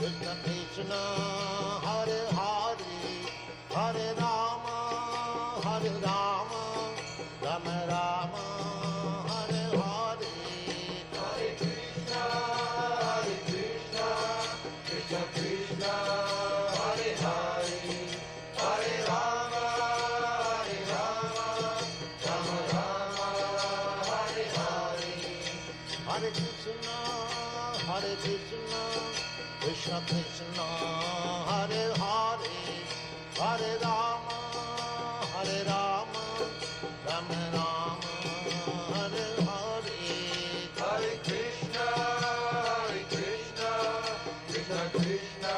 Krishna, Hare Hare, Hare Rama, Rama Rama, Hare Hare. Hare Krishna, Krishna Krishna, Hare Hare, Hare Rama, Rama Rama, Hare Hare. Hare Krishna, Krishna Krishna, Hare Hare, Hare Rama, Rama Rama, Hare Hare. Hare Krishna, Krishna Krishna,